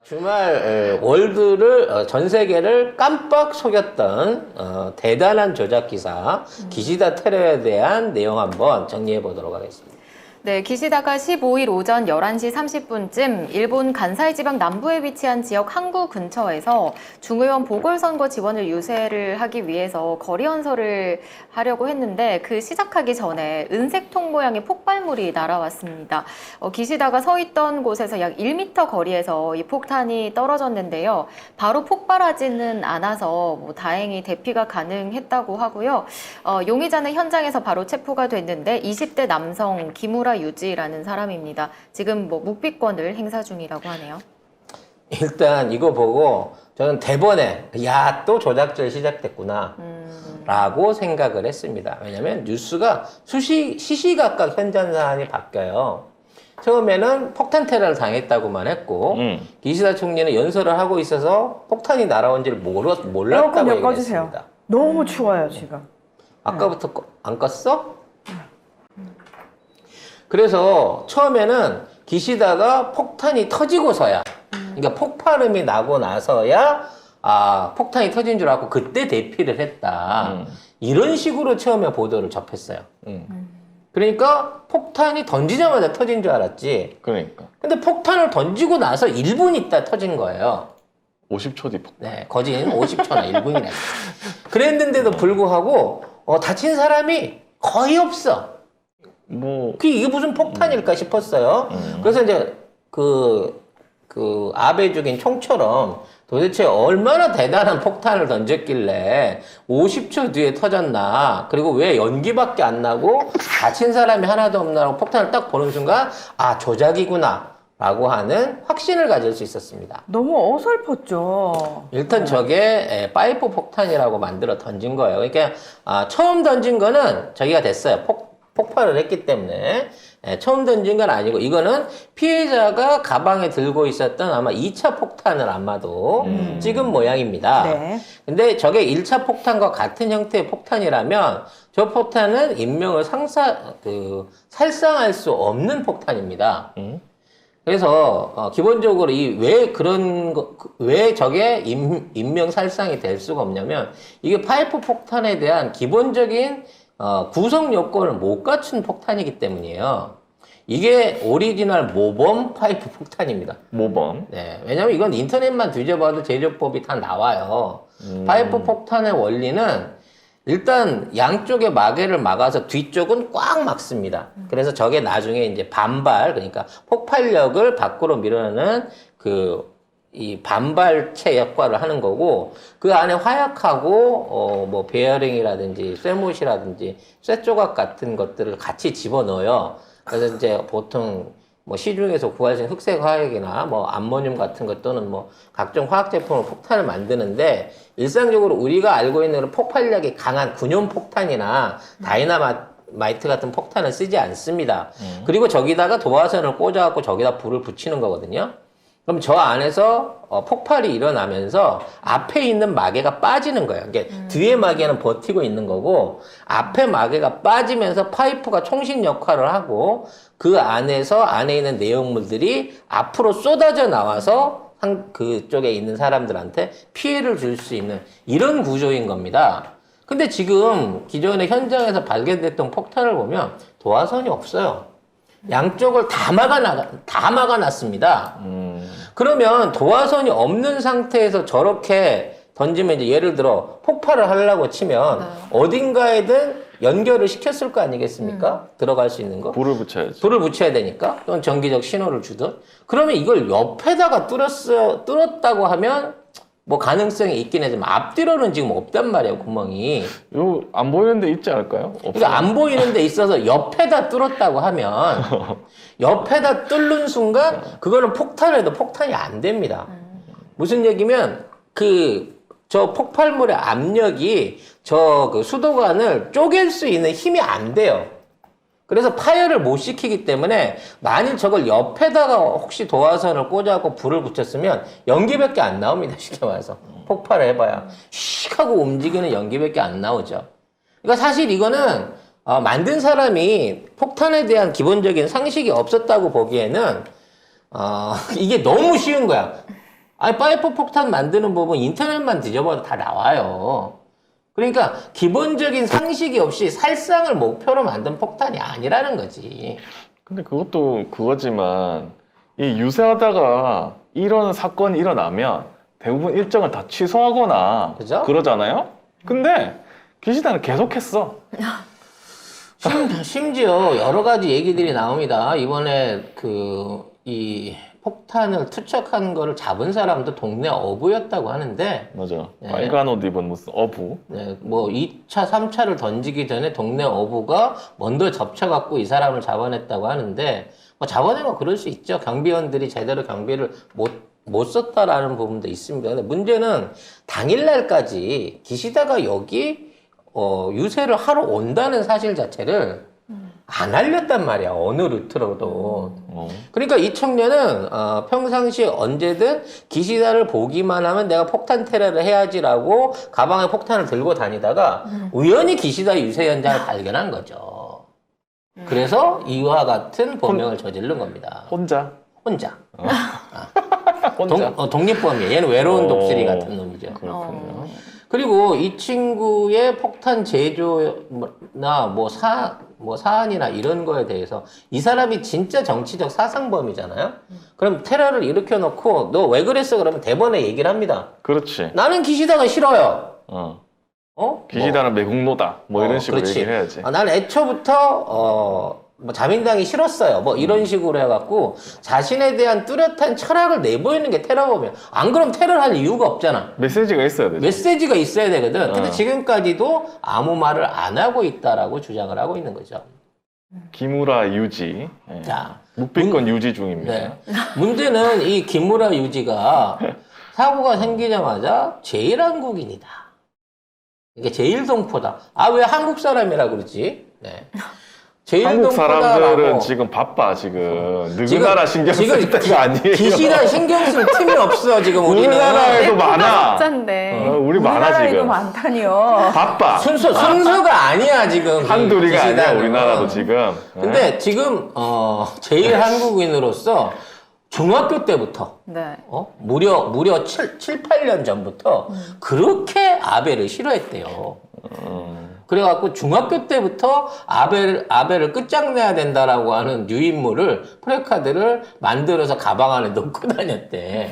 주말 월드를 전 세계를 깜빡 속였던 대단한 조작 기사 기시다 테러에 대한 내용 한번 정리해 보도록 하겠습니다. 네, 기시다가 15일 오전 11시 30분쯤 일본 간사이 지방 남부에 위치한 지역 항구 근처에서 중의원 보궐선거 지원을 유세를 하기 위해서 거리연설을 하려고 했는데 그 시작하기 전에 은색통 모양의 폭발물이 날아왔습니다. 기시다가 서 있던 곳에서 약 1m 거리에서 이 폭탄이 떨어졌는데요. 바로 폭발하지는 않아서 다행히 대피가 가능했다고 하고요. 용의자는 현장에서 바로 체포가 됐는데 20대 남성 김우라 유지라는 사람입니다. 지금 묵비권을 행사 중이라고 하네요. 일단 이거 보고 저는 대번에 야, 또 조작질 시작됐구나 라고 생각을 했습니다. 왜냐면 뉴스가 시시각각 현장 사안이 바뀌어요. 처음에는 폭탄 테러를 당했다고만 했고 기시다 총리는 연설을 하고 있어서 폭탄이 날아온지를 몰랐다고 얘기했습니다. 너무 추워요 지금. 아까부터 안 껐어? 그래서 처음에는 기시다가 폭탄이 터지고서야, 그러니까 폭발음이 나고 나서야 폭탄이 터진 줄 알고 그때 대피를 했다. 이런 식으로 처음에 보도를 접했어요. 그러니까 폭탄이 던지자마자 터진 줄 알았지. 그러니까. 근데 폭탄을 던지고 나서 1분 있다 터진 거예요. 50초 뒤 폭탄. 네, 거진 50초나 1분이나. 그랬는데도 불구하고 다친 사람이 거의 없어. 이게 무슨 폭탄일까 싶었어요. 그래서 이제 아베 죽인 총처럼 도대체 얼마나 대단한 폭탄을 던졌길래 50초 뒤에 터졌나, 그리고 왜 연기밖에 안 나고 다친 사람이 하나도 없나라고 폭탄을 딱 보는 순간 조작이구나 라고 하는 확신을 가질 수 있었습니다. 너무 어설펐죠. 일단 저게 파이프 폭탄이라고 만들어 던진 거예요. 그러니까 처음 던진 거는 저기가 됐어요. 폭발을 했기 때문에 처음 던진 건 아니고, 이거는 피해자가 가방에 들고 있었던 아마 2차 폭탄을 아마도 찍은 모양입니다. 네. 근데 저게 1차 폭탄과 같은 형태의 폭탄이라면 저 폭탄은 인명을 살상할 수 없는 폭탄입니다. 그래서 기본적으로 왜 저게 인명 살상이 될 수가 없냐면, 이게 파이프 폭탄에 대한 기본적인 구성 요건을 못 갖춘 폭탄이기 때문이에요. 이게 오리지널 모범 파이프 폭탄입니다. 모범. 네, 왜냐면 이건 인터넷만 뒤져봐도 제조법이 다 나와요. 파이프 폭탄의 원리는 일단 양쪽의 마개를 막아서 뒤쪽은 꽉 막습니다. 그래서 저게 나중에 이제 반발, 그러니까 폭발력을 밖으로 밀어내는 이 반발체 역할을 하는 거고, 그 안에 화약하고 베어링이라든지 쇠못이라든지 쇠조각 같은 것들을 같이 집어넣어요. 그래서 이제 보통 시중에서 구할 수 있는 흑색 화약이나 암모늄 같은 것 또는 각종 화학 제품으로 폭탄을 만드는데, 일상적으로 우리가 알고 있는 폭발력이 강한 군용 폭탄이나 다이나마이트 같은 폭탄을 쓰지 않습니다. 그리고 저기다가 도화선을 꽂아갖고 저기다 불을 붙이는 거거든요. 그럼 저 안에서 폭발이 일어나면서 앞에 있는 마개가 빠지는 거예요. 그러니까 뒤에 마개는 버티고 있는 거고, 앞에 마개가 빠지면서 파이프가 총식 역할을 하고, 그 안에 있는 내용물들이 앞으로 쏟아져 나와서 그쪽에 있는 사람들한테 피해를 줄 수 있는 이런 구조인 겁니다. 근데 지금 기존의 현장에서 발견됐던 폭탄을 보면 도화선이 없어요. 양쪽을 다 막아놨습니다. 그러면 도화선이 없는 상태에서 저렇게 던지면, 이제 예를 들어 폭발을 하려고 치면 어딘가에든 연결을 시켰을 거 아니겠습니까? 들어갈 수 있는 거. 불을 붙여야지. 불을 붙여야 되니까, 또는 전기적 신호를 주든. 그러면 이걸 옆에다가 뚫었다고 하면 가능성이 있긴 하지만 앞뒤로는 지금 없단 말이에요, 구멍이. 이거 안 보이는 데 있지 않을까요? 그러니까 안 보이는 데 있어서 옆에다 뚫었다고 하면 옆에다 뚫는 순간 그거는 폭탄을 해도 폭탄이 안 됩니다. 무슨 얘기면 저 폭발물의 압력이 저 수도관을 쪼갤 수 있는 힘이 안 돼요. 그래서 파열을 못 시키기 때문에 만일 저걸 옆에다가 혹시 도화선을 꽂아갖고 불을 붙였으면 연기밖에 안 나옵니다. 쉽게 말해서. 폭발을 해봐야 씩 하고 움직이는 연기밖에 안 나오죠. 그러니까 사실 이거는 만든 사람이 폭탄에 대한 기본적인 상식이 없었다고 보기에는 이게 너무 쉬운 거야. 아니, 파이프 폭탄 만드는 법은 인터넷만 뒤져봐도 다 나와요. 그러니까 기본적인 상식이 없이 살상을 목표로 만든 폭탄이 아니라는 거지. 근데 그것도 그거지만 이 유세하다가 이런 사건이 일어나면 대부분 일정을 다 취소하거나 그죠? 그러잖아요. 근데 기시다는 계속했어. 심지어 여러 가지 얘기들이 나옵니다. 이번에 이 폭탄을 투척한 거를 잡은 사람도 동네 어부였다고 하는데, 맞아. 네. 빨간 옷 입은 무슨 어부. 네, 뭐 2차, 3차를 던지기 전에 동네 어부가 먼저 접쳐갖고 이 사람을 잡아냈다고 하는데, 뭐 잡아낸 거 그럴 수 있죠. 경비원들이 제대로 경비를 못 썼다라는 부분도 있습니다. 근데 문제는 당일날까지 기시다가 여기 유세를 하러 온다는 사실 자체를 안 알렸단 말이야. 어느 루트로도. 그러니까 이 청년은 평상시 언제든 기시다를 보기만 하면 내가 폭탄 테러를 해야지라고 가방에 폭탄을 들고 다니다가 우연히 기시다 유세 현장을 발견한 거죠. 그래서 이와 같은 범행을 저지른 겁니다. 혼자. 혼자. 혼자. 독립범이에요. 얘는 외로운 독수리 같은 놈이죠. 그렇군요. 그리고 이 친구의 폭탄 제조나 사안이나 이런 거에 대해서 이 사람이 진짜 정치적 사상범이잖아요. 그럼 테러를 일으켜놓고 너 왜 그랬어? 그러면 대번에 얘기를 합니다. 그렇지. 나는 기시다가 싫어요. 기시다는 매국노다. 뭐 이런 식으로 그렇지. 얘기를 해야지. 난 애초부터 자민당이 싫었어요. 뭐 이런 식으로 해갖고 자신에 대한 뚜렷한 철학을 내보이는 게 테러범이에요. 안 그럼 테러를 할 이유가 없잖아. 메시지가 있어야 되죠. 메시지가 있어야 되거든. 근데 어. 지금까지도 아무 말을 안 하고 있다라고 주장을 하고 있는 거죠. 기무라 유지. 예. 자, 묵비권 유지 중입니다. 네. 문제는 이 김무라 유지가 사고가 생기자마자 제1한국인이다. 이게 제1동포다. 아, 왜 한국 사람이라 그러지? 네. 한국 사람들은 제1동포다라고. 지금 바빠 지금 누구나라 신경 쓸 때가 아니에요. 기시다 신경 쓸 틈이 없어 지금 우리는. 우리나라에도 많아. 진짠데. 우리 많아 우리나라에도 지금. 많다니요. 바빠. 순서가 아니야 지금. 한둘이가 아니야 기시다는. 우리나라도 지금. 근데 지금 제1한국인으로서 중학교 때부터 네. 무려 7, 8년 전부터 그렇게 아베를 싫어했대요. 그래갖고 중학교 때부터 아베를 끝장내야 된다라고 하는 유인물을 프레카드를 만들어서 가방 안에 넣고 다녔대.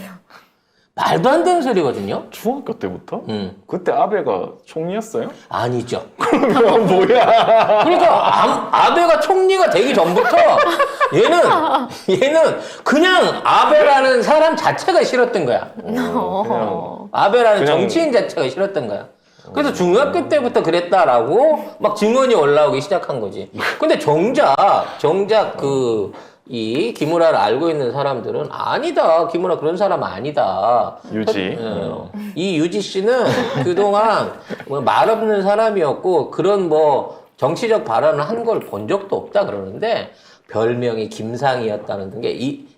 말도 안 되는 소리거든요. 중학교 때부터? 그때 아베가 총리였어요? 아니죠. 그럼 뭐야? 그러니까 아베가 총리가 되기 전부터 얘는 그냥 아베라는 사람 자체가 싫었던 거야. 그냥 아베라는 그냥- 정치인 자체가 싫었던 거야. 그래서 중학교 때부터 그랬다라고 막 증언이 올라오기 시작한 거지. 근데 정작 이 기무라를 알고 있는 사람들은 아니다. 기무라 그런 사람 아니다. 유지. 이 유지 씨는 그동안 말 없는 사람이었고 그런 정치적 발언을 한 걸 본 적도 없다 그러는데 별명이 김상이었다는 게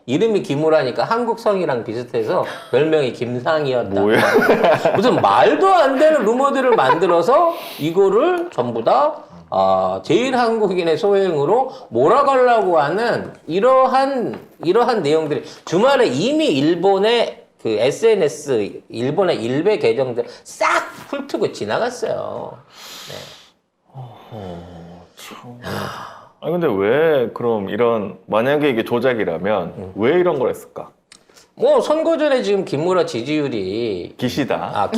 이름이 기무라니까 한국성이랑 비슷해서 별명이 김상이었다. 뭐야? 무슨 말도 안 되는 루머들을 만들어서 이거를 전부 다 제1한국인의 소행으로 몰아가려고 하는 이러한 내용들이 주말에 이미 일본의 그 SNS 일본의 일베 계정들 싹 훑고 지나갔어요. 아니 근데 왜 그럼 만약에 이게 조작이라면 왜 이런 걸 했을까? 선거 전에 지금 김무라 지지율이 기시다.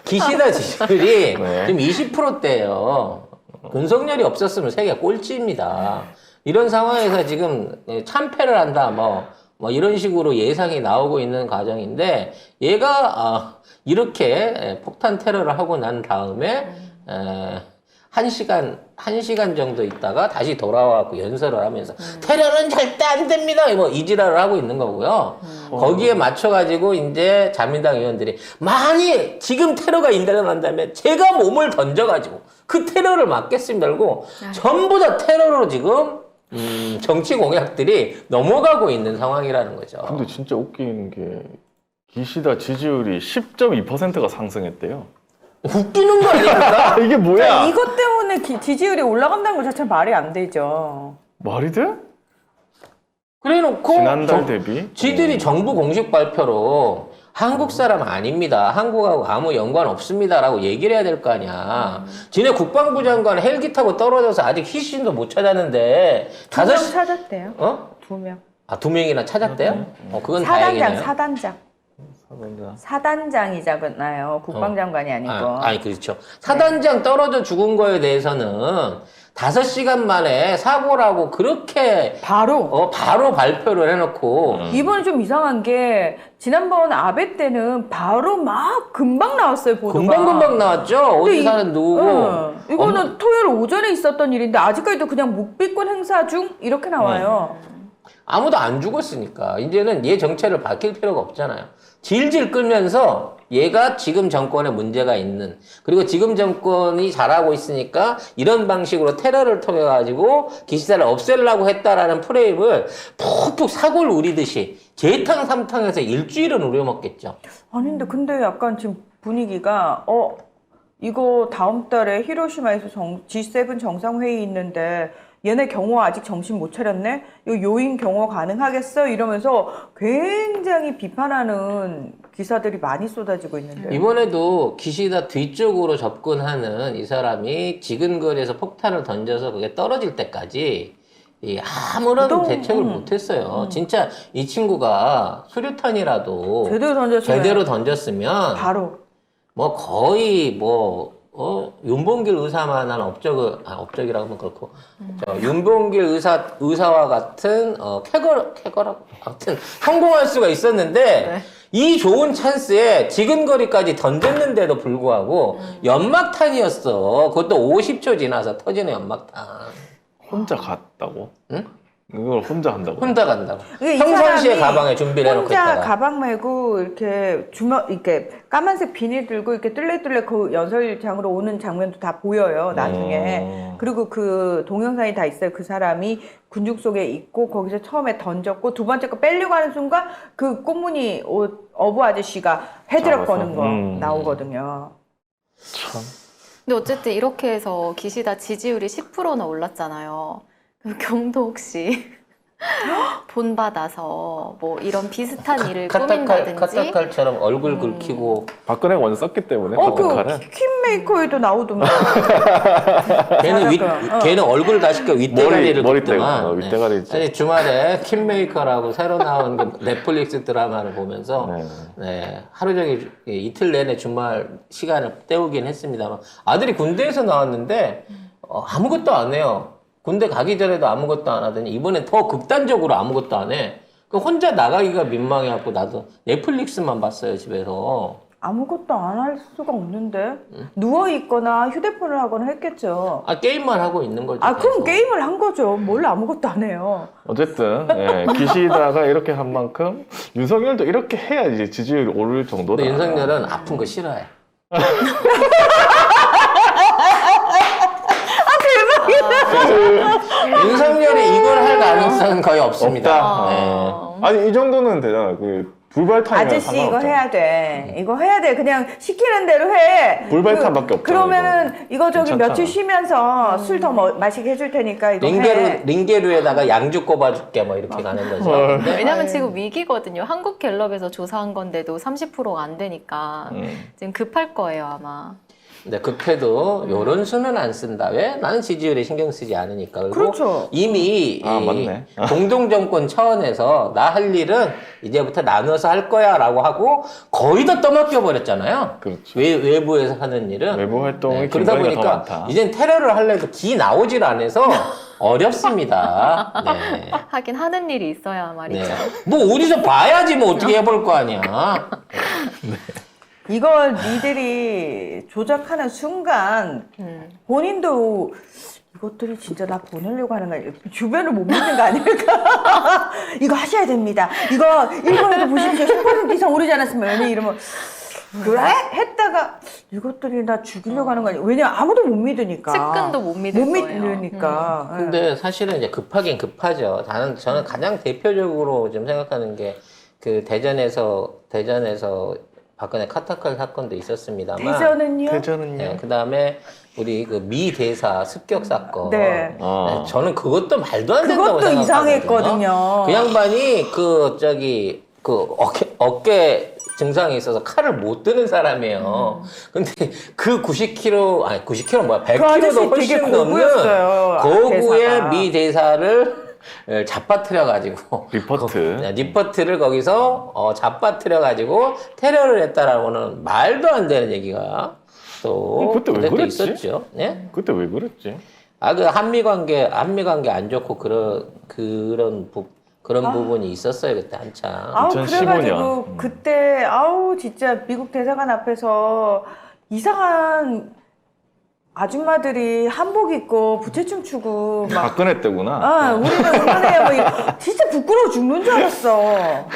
기시다 지지율이 네. 지금 20%대예요. 윤석열이 없었으면 세계 꼴찌입니다. 이런 상황에서 지금 참패를 한다 뭐 이런 식으로 예상이 나오고 있는 과정인데 얘가 이렇게 폭탄 테러를 하고 난 다음에 1시간 정도 있다가 다시 돌아와갖고 연설을 하면서 테러는 절대 안 됩니다. 이 지랄을 하고 있는 거고요. 거기에 맞춰가지고 이제 자민당 의원들이 만약 지금 테러가 일어난다면 제가 몸을 던져가지고 그 테러를 막겠습니다. 그리고 전부 다 테러로 지금 정치 공약들이 넘어가고 있는 상황이라는 거죠. 근데 진짜 웃긴 게 기시다 지지율이 10.2%가 상승했대요. 웃기는 거 아닙니까? 이게 뭐야? 이것 때문에 지지율이 올라간다는 것 자체는 말이 안 되죠. 말이 돼? 그래놓고 지난달 대비 지들이 정부 공식 발표로 한국 사람 아닙니다. 한국하고 아무 연관 없습니다라고 얘기를 해야 될 거 아니야. 지네 국방부 장관 헬기 타고 떨어져서 아직 희신도 못 찾았는데 2명 시 찾았대요. 어? 2명. 아, 2명이나 찾았대요? 그건 사단장, 다행이네요. 사단장. 사단장이잖아요. 국방장관이 아니고. 아니, 그렇죠. 사단장 떨어져 죽은 거에 대해서는 5시간 만에 사고라고 그렇게 바로. 바로 발표를 해놓고 이번에 좀 이상한 게 지난번 아베 때는 바로 막 금방 나왔어요, 보도가. 금방 나왔죠? 어디 근데 사는 누구고. 이거는 토요일 오전에 있었던 일인데 아직까지도 그냥 묵비권 행사 중 이렇게 나와요. 아무도 안 죽었으니까 이제는 얘 정체를 밝힐 필요가 없잖아요. 질질 끌면서 얘가 지금 정권에 문제가 있는, 그리고 지금 정권이 잘하고 있으니까 이런 방식으로 테러를 통해 가지고 기시다를 없애려고 했다라는 프레임을 푹푹 사골 우리듯이 재탕 삼탕해서 일주일은 우려먹겠죠. 아닌데 근데 약간 지금 분위기가 이거 다음 달에 히로시마에서 G7 정상회의 있는데 얘네 경호 아직 정신 못 차렸네? 이거 요인 경호 가능하겠어? 이러면서 굉장히 비판하는 기사들이 많이 쏟아지고 있는데. 이번에도 기시다 뒤쪽으로 접근하는 이 사람이 지근거리에서 폭탄을 던져서 그게 떨어질 때까지 아무런 대책을 못했어요. 진짜 이 친구가 수류탄이라도 제대로 던졌으면 바로. 뭐 거의 윤봉길 의사만한 업적이라고 하면 그렇고, 윤봉길 의사와 같은, 쾌거라고, 하여튼, 성공할 수가 있었는데, 이 좋은 찬스에 지근거리까지 던졌는데도 불구하고, 연막탄이었어. 그것도 50초 지나서 터지는 연막탄. 혼자 갔다고? 응? 이걸 혼자 한다고? 혼자 간다고. 이 평상시에 사람이 가방에 준비를 해놓고 혼자 있다가. 가방 메고 이렇게 이렇게 까만색 비닐 들고 이렇게 뜰레뜰레 그 연설장으로 오는 장면도 다 보여요, 나중에. 그리고 그 동영상이 다 있어요. 그 사람이 군중 속에 있고 거기서 처음에 던졌고 두 번째 거 빼려고 하는 순간 그 꽃무늬 옷 어부 아저씨가 헤드락 잡아서. 거는 거 나오거든요. 참. 근데 어쨌든 이렇게 해서 기시다 지지율이 10%나 올랐잖아요. 그럼 경도 혹시 본받아서 뭐 이런 비슷한 일을 꾸민다든지 카타칼처럼 얼굴 긁히고. 박근혜가 먼저 썼기 때문에 그 카타칼은 퀸메이커에도 나오더만. 걔는 얼굴 다시켜 윗대가리를 머리대가 긋더만. 윗대가리 있지. 아니, 주말에 킴메이커라고 새로 나온 그 넷플릭스 드라마를 보면서 네. 하루 종일 이틀 내내 주말 시간을 때우긴 했습니다만, 아들이 군대에서 나왔는데 아무것도 안 해요. 군대 가기 전에도 아무것도 안 하더니 이번엔 더 극단적으로 아무것도 안 해. 그 혼자 나가기가 민망해갖고 나도 넷플릭스만 봤어요, 집에서. 아무것도 안 할 수가 없는데 누워 있거나 휴대폰을 하거나 했겠죠. 게임만 하고 있는 거죠. 그럼 계속. 게임을 한 거죠. 뭘 아무것도 안 해요. 어쨌든 기시다가 이렇게 한 만큼 윤석열도 이렇게 해야지 지지율이 오를 정도다. 근데 윤석열은 아픈 거 싫어해. 윤석열이 이걸 할 가능성은 거의 없습니다. 없다. 네. 아니 이 정도는 되잖아. 그 불발탄이면 아저씨 이거 해야 돼. 이거 해야 돼. 그냥 시키는 대로 해. 불발탄밖에 없잖아, 그러면은 이거 저기 괜찮잖아. 며칠 쉬면서 술 더 마시게 해줄 테니까 이거 해. 링게루에다가 양주 꼽아줄게 뭐 이렇게 가는 거죠. 근데 왜냐면 지금 위기거든요. 한국갤럽에서 조사한 건데도 30%가 안 되니까 지금 급할 거예요, 아마. 근데 급해도 요런 수는 안 쓴다. 왜? 나는 지지율에 신경 쓰지 않으니까. 그리고 그렇죠. 이미 맞네. 공동정권 차원에서 나 할 일은 이제부터 나눠서 할 거야 라고 하고 거의 다 떠맡겨 버렸잖아요. 그렇죠. 외부에서 하는 일은. 외부 활동이 그러다 김건희가 더 보니까 많다. 이젠 테러를 하려도 기 나오질 않아서 어렵습니다. 네. 하긴 하는 일이 있어야 말이죠. 네. 뭐 어디서 봐야지 뭐 어떻게 해볼 거 아니야. 이걸 니들이 조작하는 순간 본인도 이것들이 진짜 나 보내려고 하는 거 아니야? 주변을 못 믿는 거 아닐까? 이거 하셔야 됩니다. 이거 일본에도 보십시오. 10% 이상 오르지 않았으면 이러면 그래? 했다가 이것들이 나 죽이려고 하는 거 아니야? 왜냐 아무도 못 믿으니까. 측근도 못 믿을 못 거예요. 믿으니까. 근데 사실은 이제 급하긴 급하죠. 저는 가장 대표적으로 좀 생각하는 게 그 대전에서 박근혜 카타칼 사건도 있었습니다만. 대전은요? 대전은요? 네, 그 다음에 우리 그 미 대사 습격 사건. 네. 네, 저는 그것도 말도 안 된다고 그것도 생각하거든요. 이상했거든요. 그 양반이 그 어깨 증상이 있어서 칼을 못 드는 사람이에요. 근데 그 90kg, 아니 90kg 뭐야, 그 아저씨 100kg도 훨씬 되게 넘는 고구였어요, 고구의 대사가. 미 대사를 잡아뜨려가지고 리포트. 리포트를 거기서 잡아뜨려가지고 테러를 했다라고는 말도 안 되는 얘기가 또 그때 왜 그랬지? 있었죠. 네? 그때 왜 그랬지? 그 한미 관계 안 좋고 그런 부분이 있었어요 그때 한참. 아우 2015년. 그래가지고 그때 진짜 미국 대사관 앞에서 이상한 아줌마들이 한복 입고 부채춤 추고 막 박근혜 때구나. 우리는 응원해요. 진짜 부끄러워 죽는 줄 알았어.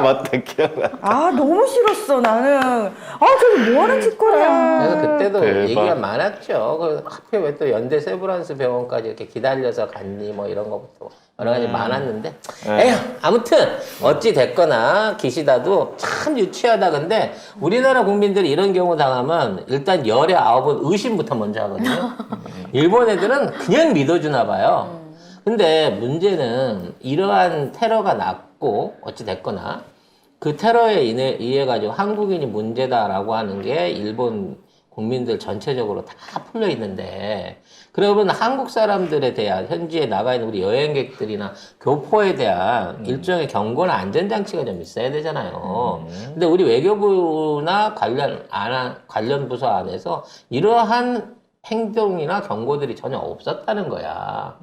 맞다, 기억나. 너무 싫었어 나는. 저기 뭐하는 짓거리야. 그래서 그때도 대박. 얘기가 많았죠. 하필 왜 또 연대 세브란스 병원까지 이렇게 기다려서 갔니 뭐 이런 것부터 여러 가지 많았는데 에휴 아무튼 어찌 됐거나 기시다도 참 유치하다. 근데 우리나라 국민들이 이런 경우 당하면 일단 열의 9은 의심부터 먼저 하거든요. 일본 애들은 그냥 믿어주나 봐요. 근데 문제는 이러한 테러가 났고 어찌 됐거나 그 테러에 의해 가지고 한국인이 문제다라고 하는 게 일본 국민들 전체적으로 다 풀려 있는데, 그러면 한국 사람들에 대한 현지에 나가 있는 우리 여행객들이나 교포에 대한 일종의 경고나 안전장치가 좀 있어야 되잖아요. 근데 우리 외교부나 관련 부서 안에서 이러한 행동이나 경고들이 전혀 없었다는 거야.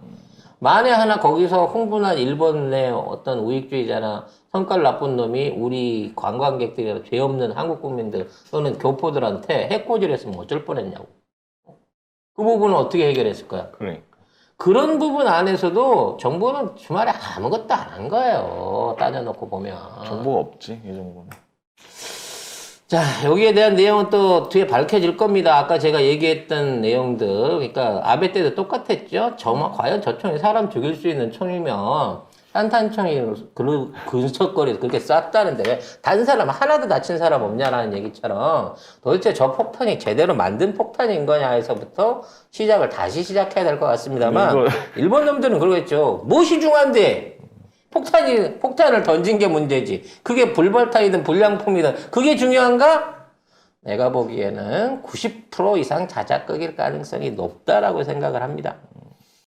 만에 하나 거기서 흥분한 일본의 어떤 우익주의자나 성깔 나쁜 놈이 우리 관광객들이나 죄 없는 한국 국민들 또는 교포들한테 해코지를 했으면 어쩔 뻔했냐고. 그 부분은 어떻게 해결했을 거야? 그러니까. 그런 부분 안에서도 정부는 주말에 아무것도 안 한 거예요. 따져놓고 보면. 정보가 없지, 이 정도는. 자, 여기에 대한 내용은 또 뒤에 밝혀질 겁니다. 아까 제가 얘기했던 내용들. 그러니까 아베 때도 똑같았죠. 과연 저 총이 사람 죽일 수 있는 총이면 산탄총이 근처거리에서 그렇게 쐈다는데 왜 단 사람 하나도 다친 사람 없냐라는 얘기처럼 도대체 저 폭탄이 제대로 만든 폭탄인 거냐에서부터 시작을 다시 시작해야 될 것 같습니다만 일본 놈들은 그러겠죠. 무엇이 중요한데 폭탄을 던진 게 문제지. 그게 불발탄이든 불량품이든 그게 중요한가? 내가 보기에는 90% 이상 자작극일 가능성이 높다라고 생각을 합니다.